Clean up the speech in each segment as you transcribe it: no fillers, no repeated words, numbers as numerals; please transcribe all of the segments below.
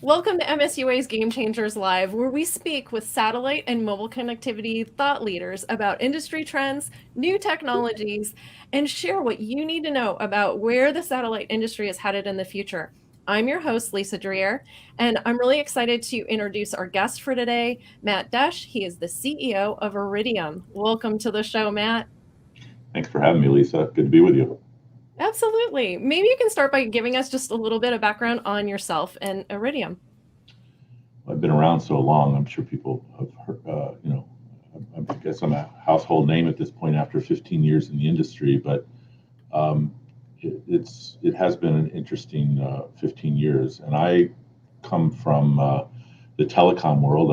Welcome to MSUA's Game Changers Live, where we speak with satellite and mobile connectivity thought leaders about industry trends, new technologies, and share what you need to know about where the satellite industry is headed in the future. I'm your host, Lisa Dreer, and I'm really excited to introduce our guest for today, Matt Desch. He is the CEO of Iridium. Welcome to the show, Matt. Thanks for having me, Lisa. Good to be with you. Absolutely. Maybe you can start by giving us just a little bit of background on yourself and Iridium. I've been around so long, I'm sure people have heard, I guess I'm a household name at this point after 15 years in the industry, but um, it has been an interesting 15 years. And I come from the telecom world.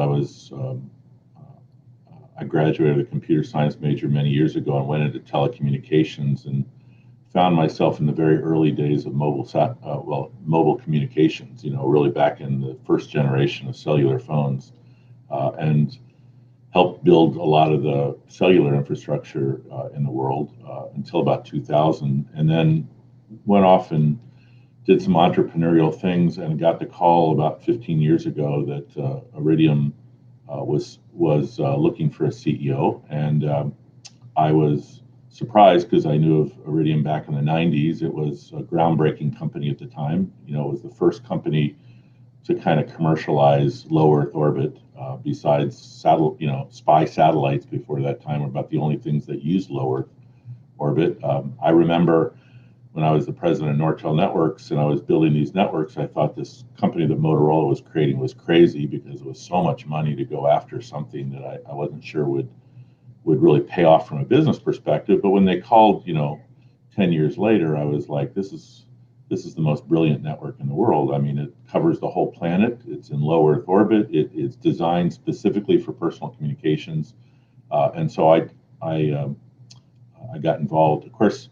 I graduated a computer science major many years ago and went into telecommunications and found myself in the very early days of mobile communications. Really back in the first generation of cellular phones, and helped build a lot of the cellular infrastructure in the world until about 2000, and then went off and did some entrepreneurial things and got the call about 15 years ago that Iridium was looking for a CEO, and I was surprised because I knew of Iridium back in the 90s. It was a groundbreaking company at the time. It was the first company to kind of commercialize low Earth orbit. Besides spy satellites before that time were about the only things that used low Earth orbit. I remember when I was the president of Nortel Networks and I was building these networks, I thought this company that Motorola was creating was crazy because it was so much money to go after something that I wasn't sure would really pay off from a business perspective. But when they called, 10 years later, I was like, this is the most brilliant network in the world. I mean, it covers the whole planet. It's in low Earth orbit. It's designed specifically for personal communications, and so I got involved. Of course,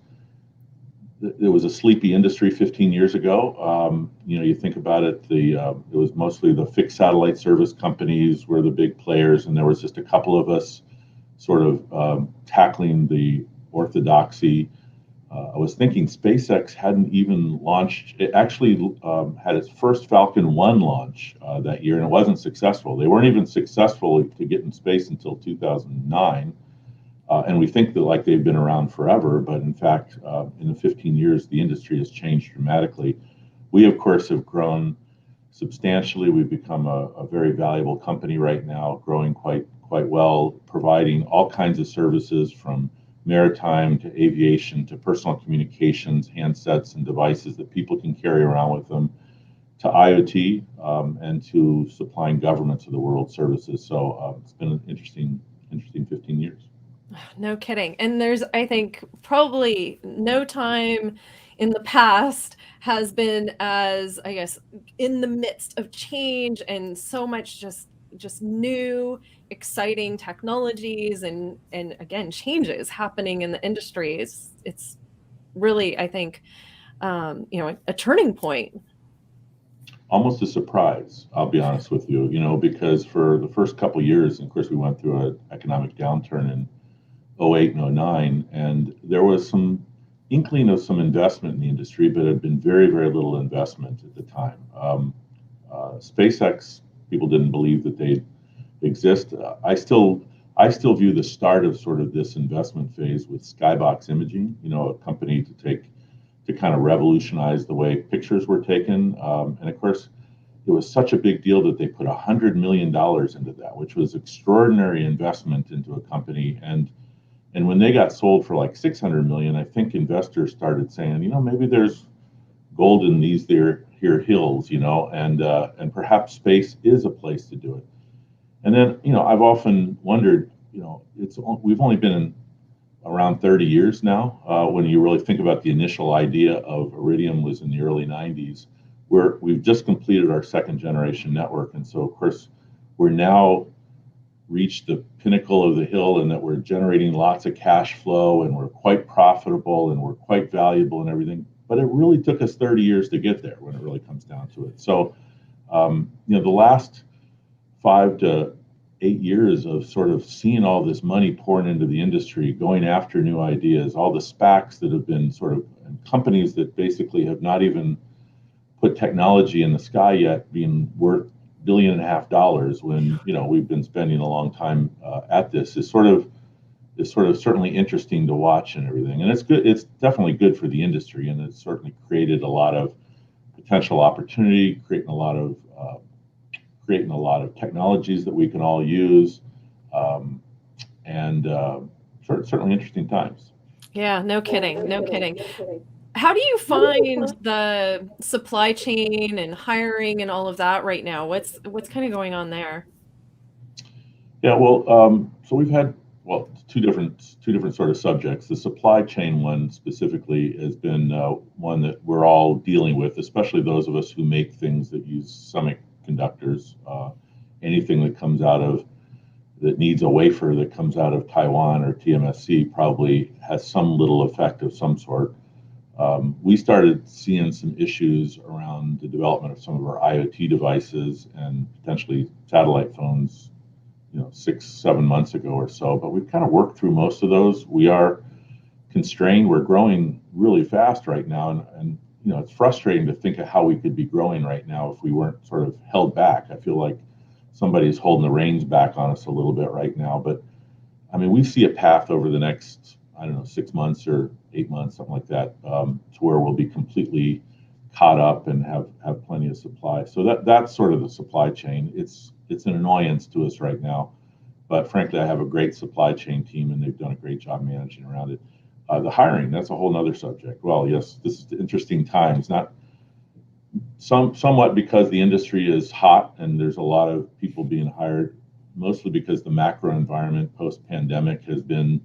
it was a sleepy industry 15 years ago. You think about it, it was mostly the fixed satellite service companies were the big players, and there was just a couple of us sort of tackling the orthodoxy. I was thinking SpaceX hadn't even launched. It actually had its first Falcon 1 launch that year, and it wasn't successful. They weren't even successful to get in space until 2009. And we think that like they've been around forever, but in fact, in the 15 years, the industry has changed dramatically. We, of course, have grown substantially. We've become a very valuable company right now, growing quite well, providing all kinds of services from maritime to aviation to personal communications, handsets and devices that people can carry around with them, to IoT, and to supplying governments of the world services. So it's been an interesting 15 years. No kidding. And there's, I think, probably no time in the past has been as, I guess, in the midst of change and so much just new, exciting technologies and again changes happening in the industry. It's really, I think, a turning point. Almost a surprise, I'll be honest with you, because for the first couple of years, and of course, we went through an economic downturn in '08 and '09, and there was some inkling of some investment in the industry, but it had been very, very little investment at the time. SpaceX, people didn't believe that they'd exist. I still view the start of sort of this investment phase with Skybox Imaging, a company to kind of revolutionize the way pictures were taken. And of course, it was such a big deal that they put $100 million into that, which was extraordinary investment into a company. And when they got sold for like 600 million, I think investors started saying, maybe there's gold in these here hills, and perhaps space is a place to do it. And then, I've often wondered, we've only been around 30 years now. When you really think about the initial idea of Iridium was in the early 90s, we've just completed our second generation network. And so, of course, we're now reached the pinnacle of the hill and that we're generating lots of cash flow and we're quite profitable and we're quite valuable and everything. But it really took us 30 years to get there when it really comes down to it. So, the last 5 to 8 years of sort of seeing all this money pouring into the industry, going after new ideas, all the SPACs that have been sort of, and companies that basically have not even put technology in the sky yet being worth $1.5 billion when we've been spending a long time at this is sort of certainly interesting to watch and everything. And it's good. It's definitely good for the industry, and it's certainly created a lot of potential opportunity, creating a lot of technologies that we can all use, and certainly interesting times. Yeah, no kidding, no kidding. How do you find the supply chain and hiring and all of that right now? What's kind of going on there? Yeah, well, so we've had two different sort of subjects. The supply chain one specifically has been one that we're all dealing with, especially those of us who make things that use semiconductors. Anything that needs a wafer that comes out of Taiwan or TMSC probably has some little effect of some sort. We started seeing some issues around the development of some of our IoT devices and potentially satellite phones 6-7 months ago or so, but we've kind of worked through most of those. We are constrained. We're growing really fast right now, and it's frustrating to think of how we could be growing right now if we weren't sort of held back. I feel like somebody's holding the reins back on us a little bit right now, but I mean, we see a path over the next, I don't know, 6 months or 8 months, something like that, to where we'll be completely caught up and have plenty of supply. So that's sort of the supply chain. It's an annoyance to us right now, but frankly, I have a great supply chain team, and they've done a great job managing around it. The hiring, that's a whole nother subject. Well, yes, this is interesting times, not somewhat because the industry is hot and there's a lot of people being hired, mostly because the macro environment post-pandemic has been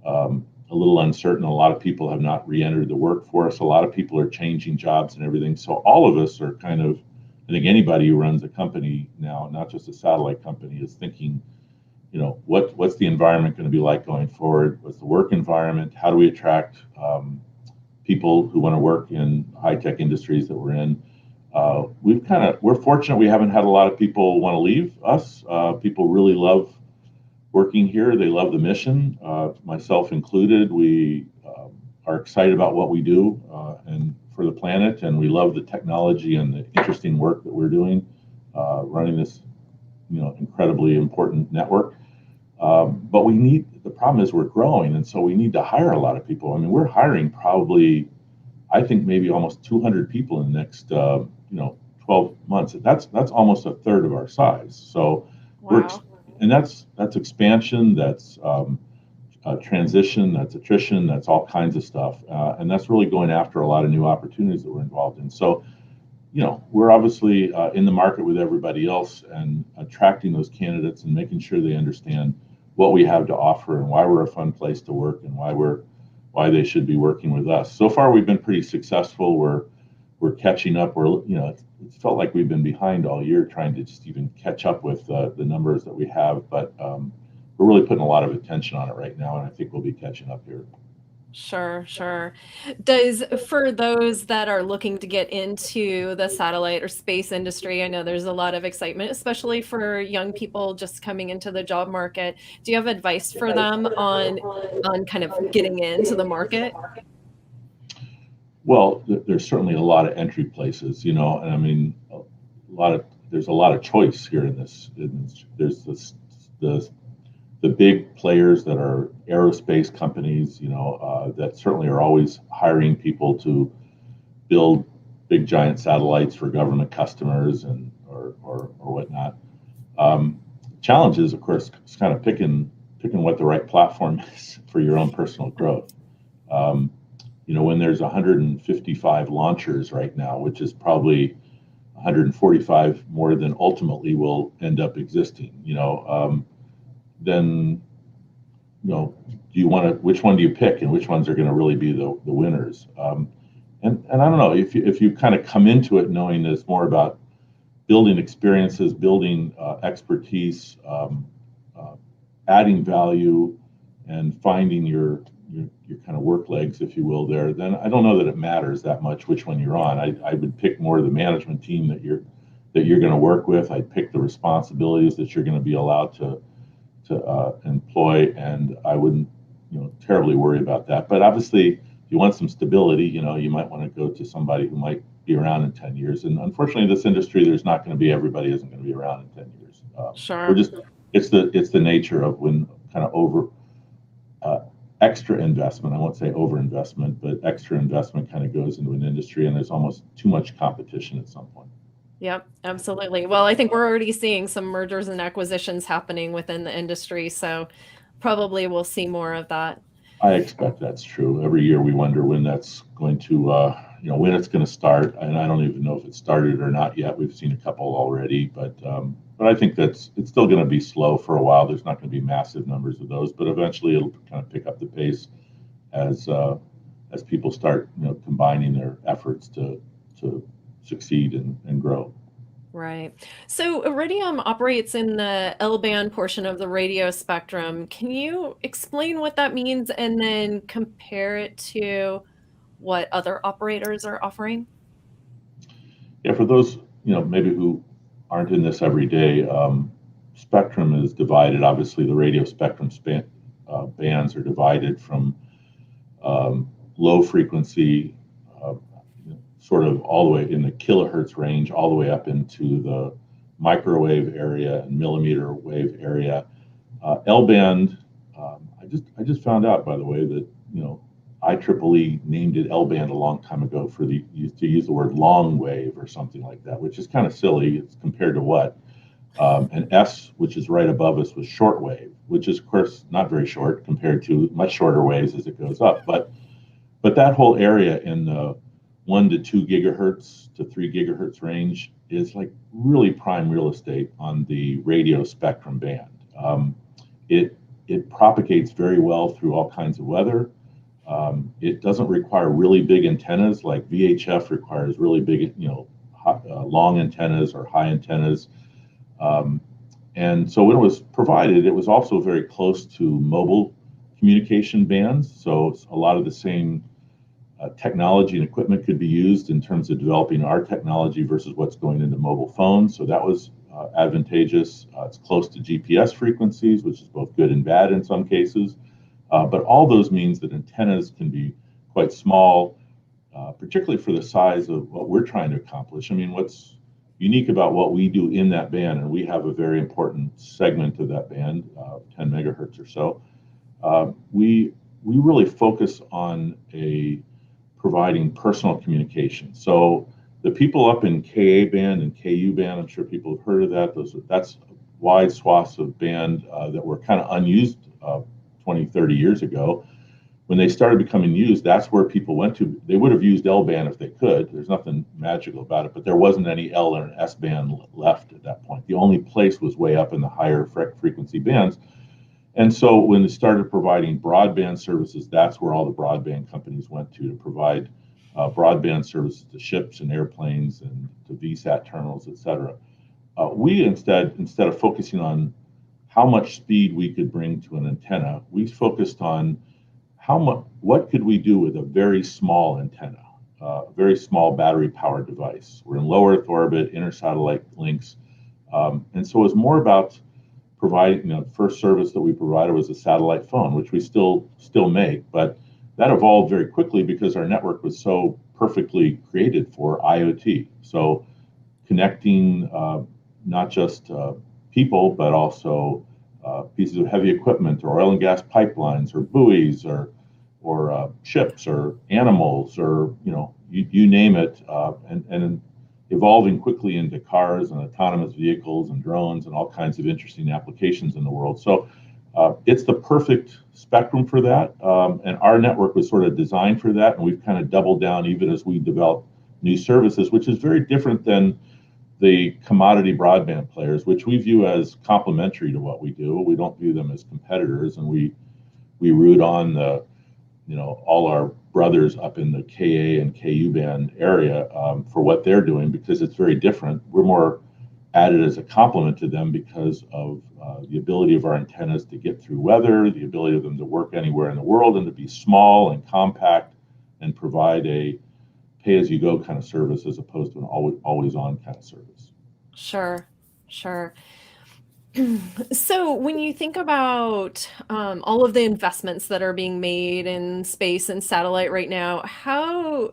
a little uncertain. A lot of people have not re-entered the workforce. A lot of people are changing jobs and everything. So all of us are kind of, I think anybody who runs a company now, not just a satellite company, is thinking, what's the environment going to be like going forward? What's the work environment? How do we attract people who want to work in high-tech industries that we're in? We're fortunate we haven't had a lot of people want to leave us. People really love working here. They love the mission, myself included. We are excited about what we do and for the planet, and we love the technology and the interesting work that we're doing, running this incredibly important network. But the problem is we're growing, and so we need to hire a lot of people. I mean, we're hiring probably, I think maybe almost 200 people in the next 12 months. That's almost a third of our size. So Wow. that's expansion, that's transition, that's attrition, that's all kinds of stuff, and that's really going after a lot of new opportunities that we're involved in. So, we're obviously in the market with everybody else and attracting those candidates and making sure they understand what we have to offer and why we're a fun place to work and why they should be working with us. So far, we've been pretty successful. We're catching up. It felt like we've been behind all year trying to just even catch up with the numbers that we have, but we're really putting a lot of attention on it right now, and I think we'll be catching up here. Sure, sure. For those that are looking to get into the satellite or space industry, I know there's a lot of excitement, especially for young people just coming into the job market. Do you have advice for them on kind of getting into the market? Well, there's certainly a lot of entry places, and I mean, there's a lot of choice here in this. There's the big players that are aerospace companies, that certainly are always hiring people to build big giant satellites for government customers or whatnot. Challenge is, of course, it's kind of picking what the right platform is for your own personal growth. When there's 155 launchers right now, which is probably 145 more than ultimately will end up existing, then which one do you pick, and which ones are going to really be the winners? And I don't know, if you kind of come into it knowing that it's more about building experiences, building expertise, adding value, and finding your kind of work legs, if you will, there, then I don't know that it matters that much which one you're on. I would pick more the management team that you're going to work with. I'd pick the responsibilities that you're going to be allowed to employ, and I wouldn't terribly worry about that. But obviously, if you want some stability, you might want to go to somebody who might be around in 10 years. And unfortunately, this industry, there's not going to be everybody isn't going to be around in 10 years. We're Sure. just it's the nature of when kind of extra investment. I won't say over investment, but extra investment kind of goes into an industry, and there's almost too much competition at some point. Yep, absolutely. Well, I think we're already seeing some mergers and acquisitions happening within the industry, so probably we'll see more of that. I expect that's true. Every year we wonder when that's going to, when it's going to start. And I don't even know if it started or not yet. We've seen a couple already, but I think it's still going to be slow for a while. There's not going to be massive numbers of those, but eventually it'll kind of pick up the pace as people start, combining their efforts to succeed and grow. Right. So Iridium operates in the L-band portion of the radio spectrum. Can you explain what that means and then compare it to what other operators are offering? Yeah, for those maybe who aren't in this every day, spectrum is divided. Obviously, the radio spectrum bands are divided from low frequency, sort of all the way in the kilohertz range, all the way up into the microwave area and millimeter wave area. L-band, I just found out, by the way, that IEEE named it L-band a long time ago to use the word long wave or something like that, which is kind of silly. It's compared to what? And S, which is right above us, was short wave, which is, of course, not very short compared to much shorter waves as it goes up. But that whole area in the 1 to 2 gigahertz to 3 gigahertz range is like really prime real estate on the radio spectrum band. It propagates very well through all kinds of weather. It doesn't require really big antennas like VHF requires really big, long antennas or high antennas. And so when it was provided, it was also very close to mobile communication bands. So a lot of the same technology and equipment could be used in terms of developing our technology versus what's going into mobile phones. So that was advantageous. It's close to GPS frequencies, which is both good and bad in some cases. But all those means that antennas can be quite small, particularly for the size of what we're trying to accomplish. I mean, what's unique about what we do in that band, and we have a very important segment of that band, 10 megahertz or so, we really focus on providing personal communication. So the people up in Ka band and Ku band, I'm sure people have heard of that. That's wide swaths of band that were kind of unused 20, 30 years ago. When they started becoming used, that's where people went to. They would have used L-band if they could. There's nothing magical about it, but there wasn't any L or S-band left at that point. The only place was way up in the higher frequency bands. And so when they started providing broadband services, that's where all the broadband companies went to provide broadband services to ships and airplanes and to VSAT terminals, et cetera. We instead of focusing on how much speed we could bring to an antenna, we focused on what could we do with a very small antenna, a very small battery powered device. We're in low Earth orbit, intersatellite links. And so it was more about providing, the first service that we provided was a satellite phone, which we still make, but that evolved very quickly because our network was so perfectly created for IoT. So connecting not just people, but also pieces of heavy equipment or oil and gas pipelines or buoys or ships or animals or you name it, and evolving quickly into cars and autonomous vehicles and drones and all kinds of interesting applications in the world. So it's the perfect spectrum for that, and our network was sort of designed for that, and we've kind of doubled down even as we develop new services, which is very different than the commodity broadband players, which we view as complementary to what we do. We don't view them as competitors, and we root on all our brothers up in the Ka and Ku band area for what they're doing because it's very different. We're more added as a complement to them because of the ability of our antennas to get through weather, the ability of them to work anywhere in the world and to be small and compact and provide a pay-as-you-go kind of service as opposed to an always-on kind of service. Sure. So when you think about all of the investments that are being made in space and satellite right now, how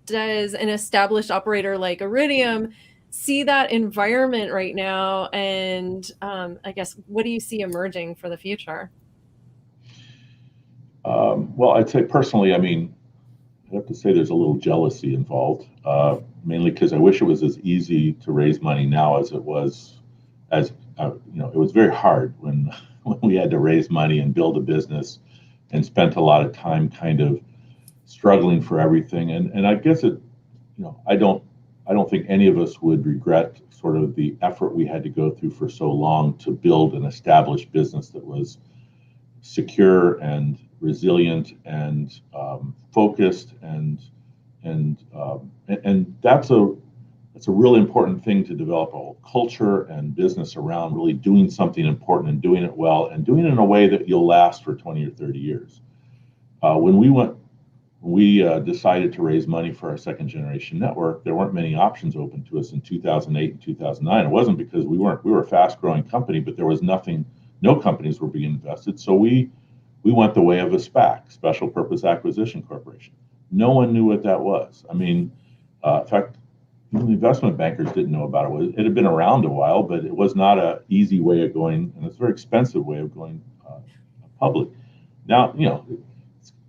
does an established operator like Iridium see that environment right now? And I guess, what do you see emerging for the future? Well, I'd say personally, I mean, I have to say there's a little jealousy involved, mainly because I wish it was as easy to raise money now as it was, it was very hard when when we had to raise money and build a business, and spent a lot of time kind of struggling for everything. And I guess I don't think any of us would regret sort of the effort we had to go through for so long to build an established business that was secure and resilient and focused, and that's a really important thing, to develop a whole culture and business around really doing something important and doing it well and doing it in a way that you'll last for 20 or 30 years. When we decided to raise money for our second generation network, there weren't many options open to us in 2008 and 2009. It wasn't because we were a fast growing company, but there was nothing, no companies were being invested. So we went the way of a SPAC, Special Purpose Acquisition Corporation. No one knew what that was. I mean, in fact, even the investment bankers didn't know about it. It had been around a while, but it was not an easy way of going, and it's a very expensive way of going public. Now,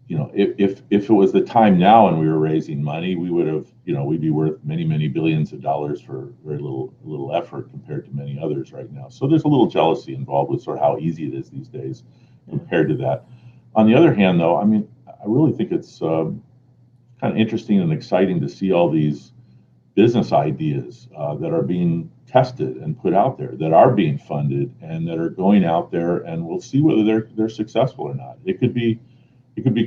if it was the time now and we were raising money, we would have, we'd be worth many, many billions of dollars for very little effort compared to many others right now. So there's a little jealousy involved with sort of how easy it is these days compared to that. On the other hand, though, I mean, I really think it's kind of interesting and exciting to see all these business ideas that are being tested and put out there, that are being funded and that are going out there, and we'll see whether they're successful or not. It could be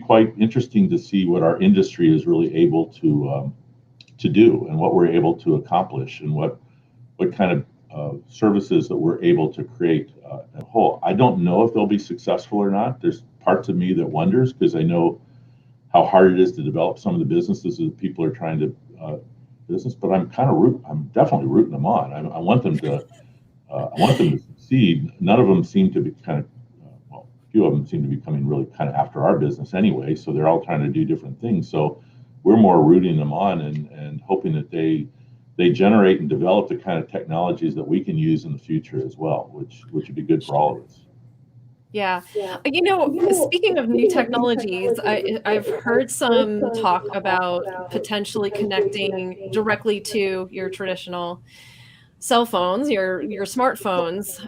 quite interesting to see what our industry is really able to do, and what we're able to accomplish, and what kind of services that we're able to create as a whole. I don't know if they'll be successful or not. There's parts of me that wonders, because I know how hard it is to develop some of the businesses that people are trying to business. But I'm definitely rooting them on. I want them to succeed. None of them seem to be well, a few of them seem to be coming really kind of after our business anyway. So they're all trying to do different things. So we're more rooting them on, and hoping that they generate and develop the kind of technologies that we can use in the future as well, which would be good for all of us. Yeah. Speaking of new technologies, I've heard some talk about potentially connecting directly to your traditional cell phones, your smartphones.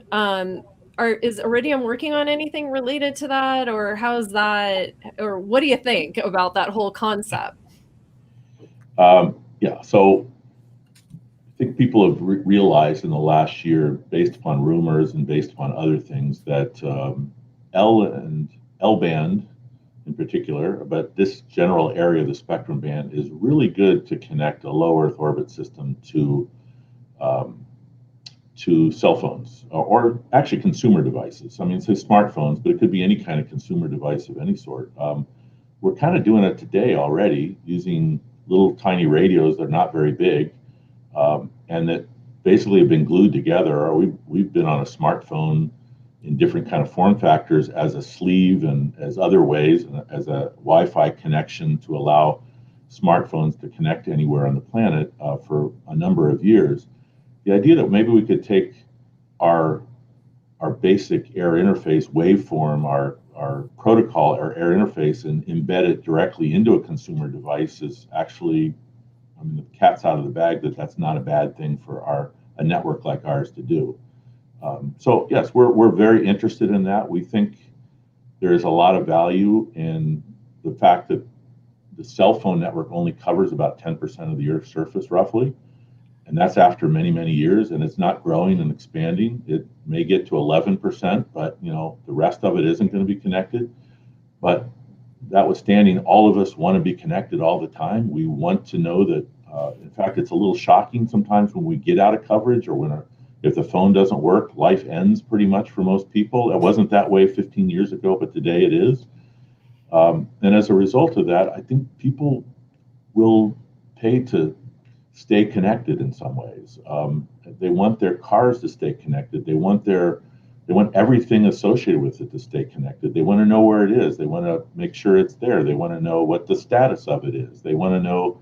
Is Iridium working on anything related to that, or how's that, or what do you think about that whole concept? Yeah, so I think people have realized in the last year, based upon rumors and based upon other things, that LBand in particular, but this general area of the spectrum band is really good to connect a low Earth orbit system to cell phones, or actually consumer devices. I mean, say smartphones, but it could be any kind of consumer device of any sort. We're kind of doing it today already, using little tiny radios that are not very big, and that basically have been glued together. Or we've been on a smartphone in different kind of form factors as a sleeve, and as other ways, and as a Wi-Fi connection to allow smartphones to connect anywhere on the planet for a number of years. The idea that maybe we could take our basic air interface waveform, our protocol, our air interface, and embed it directly into a consumer device is actually, I mean, the cat's out of the bag. That's not a bad thing for a network like ours to do. So yes, we're very interested in that. We think there is a lot of value in the fact that the cell phone network only covers about 10% of the Earth's surface, roughly. And that's after many, many years, and it's not growing and expanding. It may get to 11%, but the rest of it isn't going to be connected. But notwithstanding, all of us want to be connected all the time. We want to know that. In fact, it's a little shocking sometimes when we get out of coverage, or if the phone doesn't work, life ends pretty much for most people. It wasn't that way 15 years ago, but today it is. And as a result of that, I think people will pay to stay connected in some ways. They want their cars to stay connected. They want everything associated with it to stay connected. They want to know where it is. They want to make sure it's there. They want to know what the status of it is. They want to know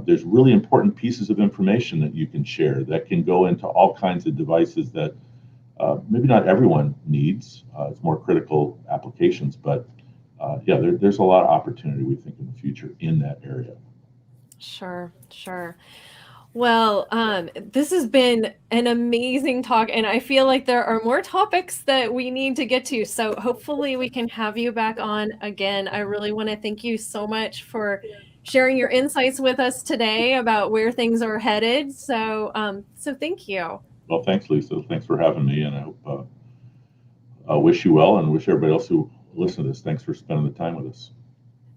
There's really important pieces of information that you can share that can go into all kinds of devices that maybe not everyone needs. It's more critical applications, but yeah, there's a lot of opportunity, we think, in the future in that area. Sure, sure. Well, this has been an amazing talk, and I feel like there are more topics that we need to get to. So hopefully we can have you back on again. I really want to thank you so much for sharing your insights with us today about where things are headed. So, so thank you. Well, thanks, Lisa. Thanks for having me, and I hope wish you well, and wish everybody else who listen to this. Thanks for spending the time with us.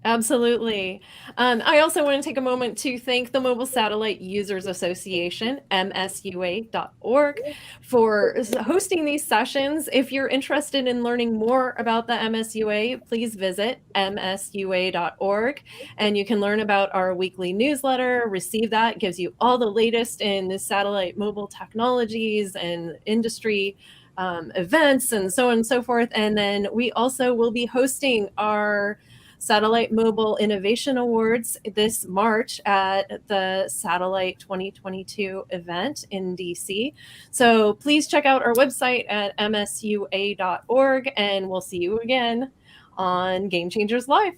Absolutely. I also want to take a moment to thank the Mobile Satellite Users Association, MSUA.org, for hosting these sessions. If you're interested in learning more about the MSUA, please visit MSUA.org, and you can learn about our weekly newsletter, receive that. It gives you all the latest in the satellite mobile technologies and industry events and so on and so forth. And then we also will be hosting our Satellite Mobile Innovation Awards this March at the Satellite 2022 event in DC. So please check out our website at msua.org, and we'll see you again on Game Changers Live.